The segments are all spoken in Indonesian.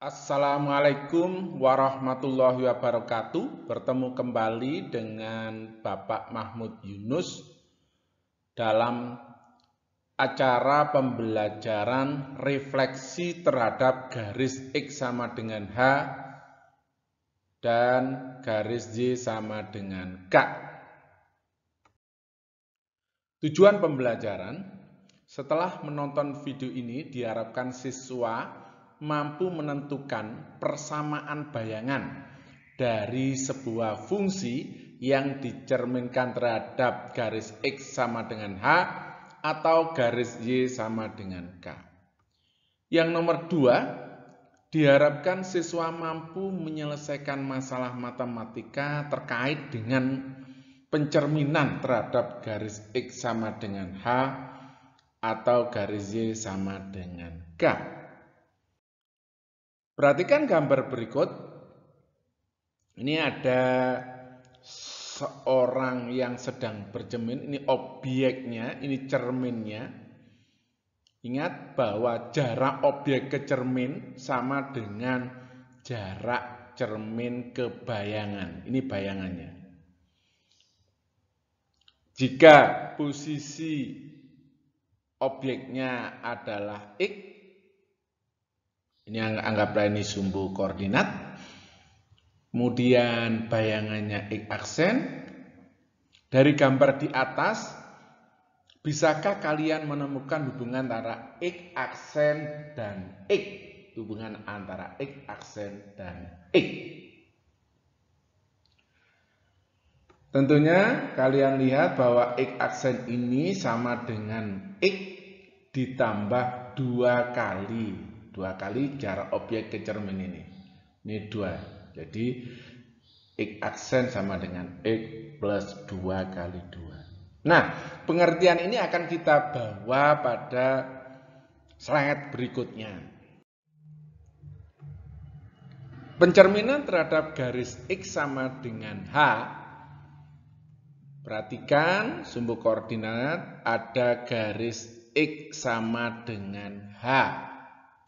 Assalamualaikum warahmatullahi wabarakatuh. Bertemu kembali dengan Bapak Mahmud Yunus dalam acara pembelajaran refleksi terhadap garis X sama dengan H dan garis Y sama dengan K. Tujuan pembelajaran, setelah menonton video ini diharapkan siswa mampu menentukan persamaan bayangan dari sebuah fungsi yang dicerminkan terhadap garis X sama dengan H atau garis Y sama dengan K. Yang nomor 2, diharapkan siswa mampu menyelesaikan masalah matematika terkait dengan pencerminan terhadap garis X sama dengan H atau garis Y sama dengan K. Perhatikan gambar berikut. Ini ada seorang yang sedang bercermin. Ini objeknya, ini cerminnya. Ingat bahwa jarak objek ke cermin sama dengan jarak cermin ke bayangan. Ini bayangannya. Jika posisi objeknya adalah X, ini anggaplah ini sumbu koordinat. Kemudian bayangannya X aksen. Dari gambar di atas, bisakah kalian menemukan hubungan antara X aksen dan X? Hubungan antara X aksen dan X. Tentunya kalian lihat bahwa X aksen ini sama dengan X ditambah 2 kali jarak objek ke cermin ini. Ini 2. Jadi X aksen sama dengan X plus 2 kali 2. Nah, pengertian ini akan kita bawa pada slide berikutnya. Pencerminan terhadap garis X sama dengan H. Perhatikan sumbu koordinat ada garis X sama dengan H.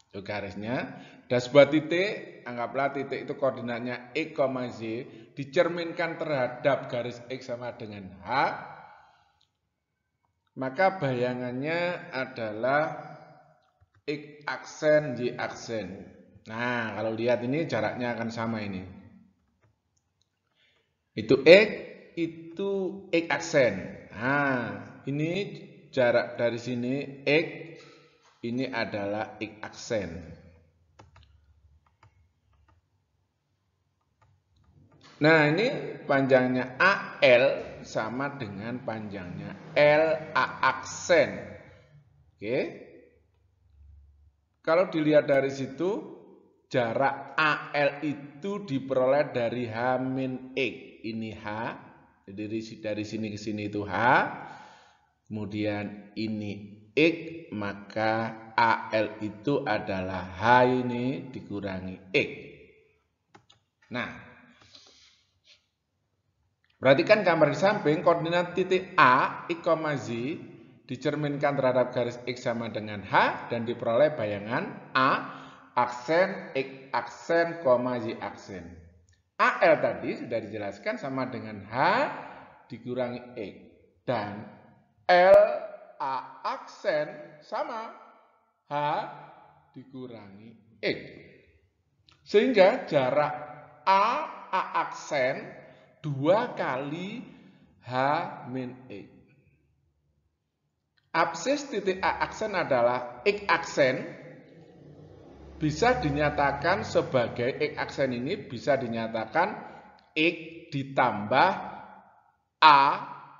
Itu garisnya. Dan sebuah titik, anggaplah titik itu koordinatnya X, Y, dicerminkan terhadap garis X sama dengan H, maka bayangannya adalah X aksen, Y aksen. Nah, kalau lihat ini jaraknya akan sama ini. Itu X, itu X aksen. Nah, ini jarak dari sini X, ini adalah X aksen. Nah, ini panjangnya AL sama dengan panjangnya LA aksen. Oke. Kalau dilihat dari situ, jarak AL itu diperoleh dari H-X. Ini H, jadi dari sini ke sini itu H. Kemudian ini X, maka AL itu adalah H ini dikurangi X. Nah, perhatikan gambar di samping, koordinat titik A, X, Z dicerminkan terhadap garis X sama dengan H dan diperoleh bayangan A, aksen, X aksen, Y aksen. AL tadi sudah dijelaskan sama dengan H dikurangi X. Dan LA aksen sama H dikurangi X. Sehingga jarak A aksen 2 kali H-X. Absis titik A aksen adalah X aksen. Bisa dinyatakan sebagai X aksen ini bisa dinyatakan X ditambah A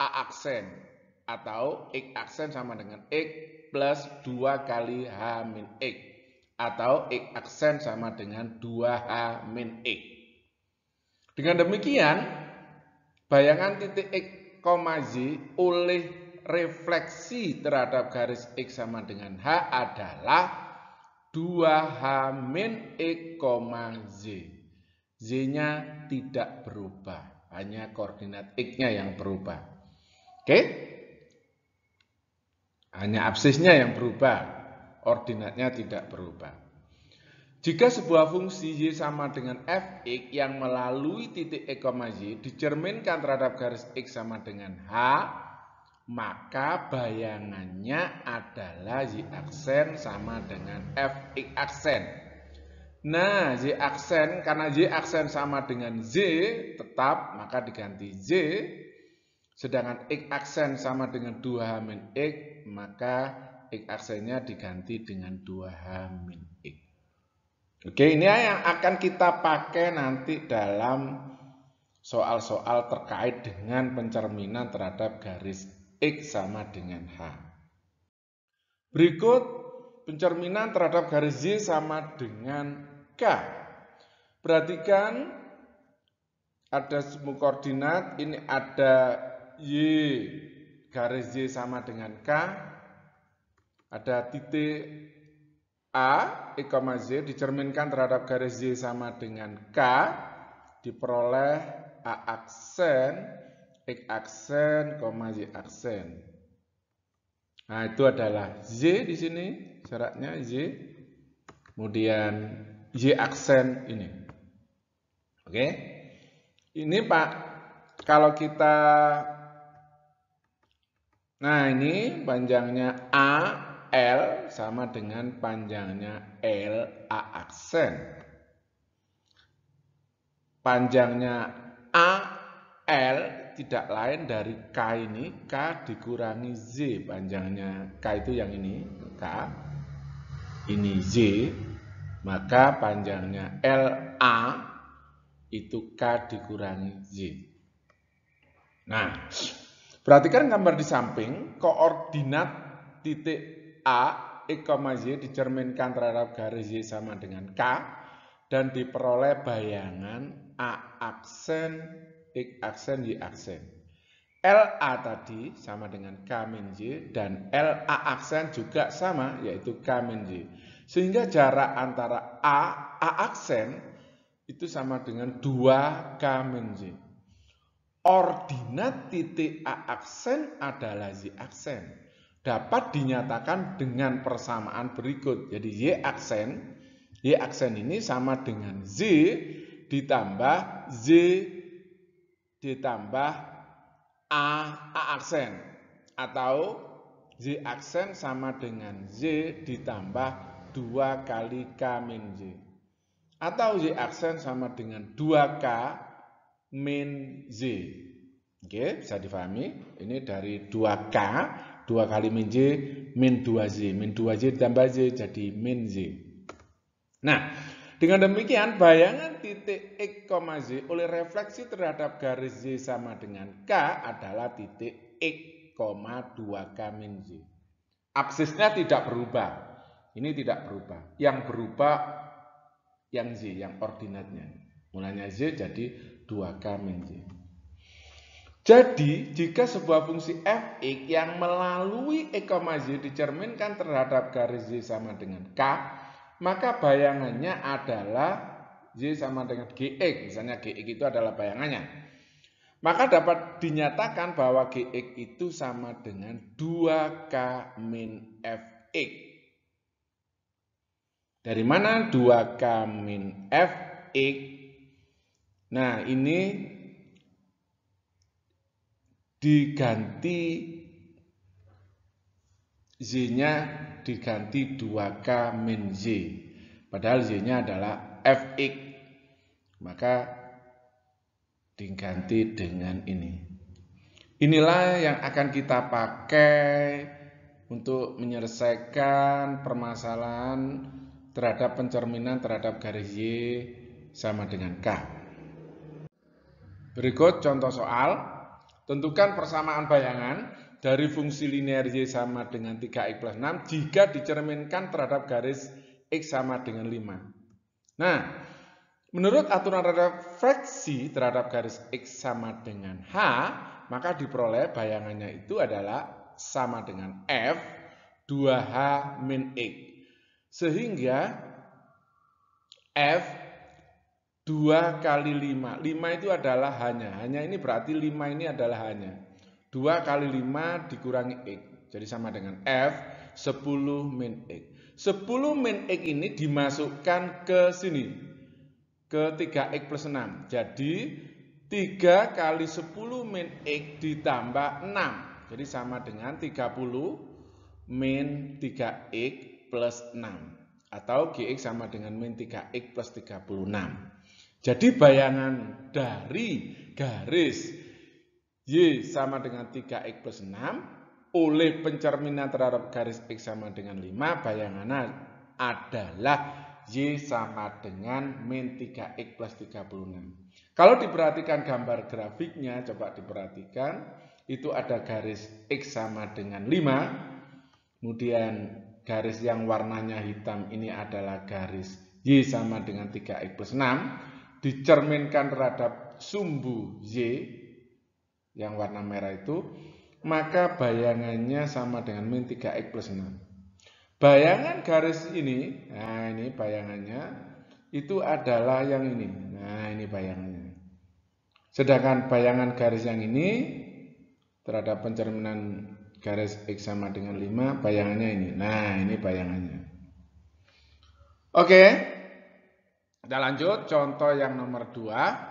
aksen. Atau X aksen sama dengan X plus 2 kali H-X. Atau X aksen sama dengan 2H-X. Dengan demikian, bayangan titik X, Z oleh refleksi terhadap garis X sama dengan H adalah 2H-X, Z. Z-nya tidak berubah, hanya koordinat X-nya yang berubah. Oke? Hanya absisnya yang berubah, ordinatnya tidak berubah. Jika sebuah fungsi y sama dengan fx yang melalui titik x, y dicerminkan terhadap garis x sama dengan h, maka bayangannya adalah y aksen sama dengan fx aksen. Nah, y aksen, karena y aksen sama dengan z tetap, maka diganti z. Sedangkan x aksen sama dengan 2h min x, maka x aksennya diganti dengan 2h min x. Oke, ini yang akan kita pakai nanti dalam soal-soal terkait dengan pencerminan terhadap garis X sama dengan H. Berikut pencerminan terhadap garis Y sama dengan K. Perhatikan ada semua koordinat, ini ada Y garis Y sama dengan K, ada titik A, X, Z dicerminkan terhadap garis Y sama dengan K, diperoleh A aksen, X aksen, Y aksen. Nah, itu adalah Z di sini, syaratnya Z. Kemudian Y aksen ini. Oke. Ini Pak, kalau kita, nah ini panjangnya A, L sama dengan panjangnya L A aksen. Panjangnya A, L tidak lain dari K ini, K dikurangi Z. Panjangnya K itu yang ini, K. Ini Z. Maka panjangnya LA itu K dikurangi Z. Nah, perhatikan gambar di samping, koordinat titik A, X, Y dicerminkan terhadap garis Y sama dengan K dan diperoleh bayangan A aksen, X aksen, Y aksen. LA tadi sama dengan K min Y dan LA aksen juga sama yaitu K min Y. Sehingga jarak antara A aksen itu sama dengan 2K min Y. Ordinat titik A aksen adalah Y aksen. Dapat dinyatakan dengan persamaan berikut. Jadi Y aksen ini sama dengan Z ditambah Z ditambah A aksen. Atau Z aksen sama dengan Z ditambah 2 kali K min Y. Atau Y aksen sama dengan 2K min Z. Oke, bisa difahami. Ini dari 2K, 2 kali min Z, min 2Z. Min 2Z ditambah Z jadi min Z. Nah, dengan demikian bayangan titik X, Z oleh refleksi terhadap garis Z sama dengan K adalah titik X, 2K min Z. Aksisnya tidak berubah. Ini tidak berubah. Yang berubah yang Z, yang ordinatnya. Mulanya Z jadi 2K min Z. Jadi, jika sebuah fungsi fx yang melalui X, Y dicerminkan terhadap garis Y sama dengan K, maka bayangannya adalah Y sama dengan Gx. Misalnya Gx itu adalah bayangannya. Maka dapat dinyatakan bahwa Gx itu sama dengan 2K min fx. Dari mana 2K min fx? Nah, ini diganti Z-nya diganti 2K min Z. Padahal Z-nya adalah fx. Maka diganti dengan ini. Inilah yang akan kita pakai untuk menyelesaikan permasalahan terhadap pencerminan terhadap garis Y sama dengan K. Berikut contoh soal. Tentukan persamaan bayangan dari fungsi linear Y sama dengan 3X plus 6 jika dicerminkan terhadap garis X sama dengan 5. Nah, menurut aturan refleksi terhadap garis X sama dengan H, maka diperoleh bayangannya itu adalah sama dengan F 2H min X. Sehingga F 2 kali 5. 5 itu adalah hanya. Hanya ini berarti 5 ini adalah hanya. 2 kali 5 dikurangi X. Jadi sama dengan F 10 min X. 10 min X ini dimasukkan ke sini, ke 3X plus 6. Jadi 3 kali 10 min X ditambah 6. Jadi sama dengan 30 min 3X plus 6. Atau GX sama dengan min 3X plus 36. Jadi bayangan dari garis Y sama dengan 3X plus 6 oleh pencerminan terhadap garis X sama dengan 5, bayangannya adalah Y sama dengan min 3X plus 36. Kalau diperhatikan gambar grafiknya, coba diperhatikan, itu ada garis X sama dengan 5, kemudian garis yang warnanya hitam ini adalah garis Y sama dengan 3X plus 6, dicerminkan terhadap sumbu Y yang warna merah itu, maka bayangannya sama dengan min 3X plus 6. Bayangan garis ini, nah ini bayangannya, itu adalah yang ini. Nah ini bayangannya. Sedangkan bayangan garis yang ini, terhadap pencerminan garis X sama dengan 5, bayangannya ini. Nah ini bayangannya. Oke, kita lanjut, contoh yang nomor 2.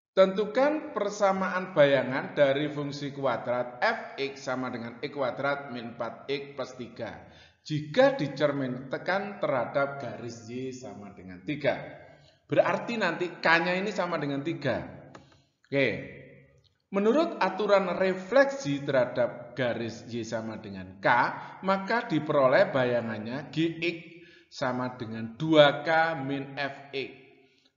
Tentukan persamaan bayangan dari fungsi kuadrat fx sama dengan x kuadrat min 4x plus 3 jika dicerminkan terhadap garis Y sama dengan 3. Berarti nanti K-nya ini sama dengan 3. Oke. Menurut aturan refleksi terhadap garis Y sama dengan K, maka diperoleh bayangannya GX sama dengan 2K min Fx.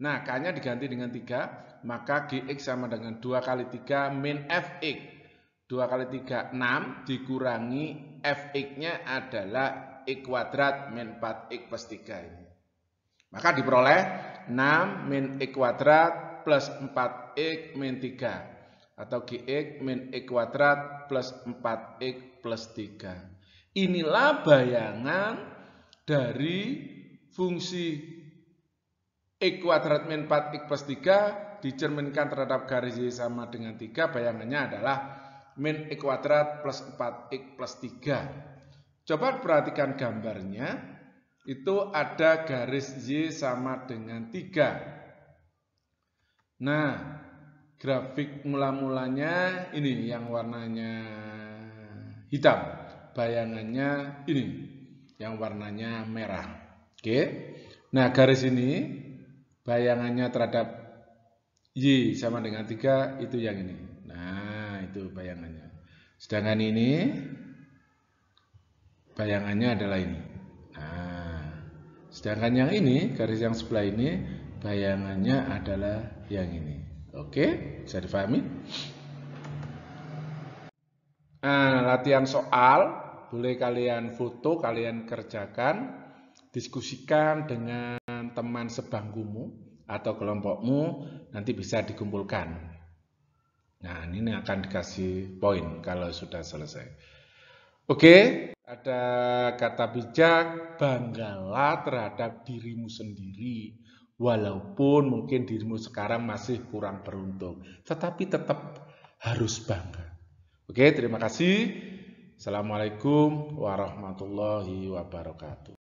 Nah, K-nya diganti dengan 3. Maka GX sama dengan 2 kali 3 min Fx. 2 kali 3, 6, dikurangi Fx-nya adalah X kuadrat min 4X plus 3 ini. Maka diperoleh 6 min X kuadrat plus 4X min 3. Atau GX min X kuadrat plus 4X plus 3. Inilah bayangan dari fungsi X kuadrat min 4X plus 3 dicerminkan terhadap garis Y sama dengan 3, bayangannya adalah min X kuadrat plus 4X plus 3. Coba perhatikan gambarnya, itu ada garis Y sama dengan 3. Nah, grafik mula-mulanya ini yang warnanya hitam, bayangannya ini yang warnanya merah. Oke. Nah, garis ini bayangannya terhadap Y sama dengan 3 itu yang ini. Nah, itu bayangannya. Sedangkan ini bayangannya adalah ini. Nah, sedangkan yang ini, garis yang sebelah ini, bayangannya adalah yang ini. Oke, bisa difahami? Nah, latihan soal, boleh kalian foto, kalian kerjakan, diskusikan dengan teman sebangkumu atau kelompokmu, nanti bisa dikumpulkan. Nah, ini akan dikasih poin kalau sudah selesai. Oke, ada kata bijak, banggalah terhadap dirimu sendiri, walaupun mungkin dirimu sekarang masih kurang beruntung, tetapi tetap harus bangga. Oke, terima kasih. Assalamualaikum warahmatullahi wabarakatuh.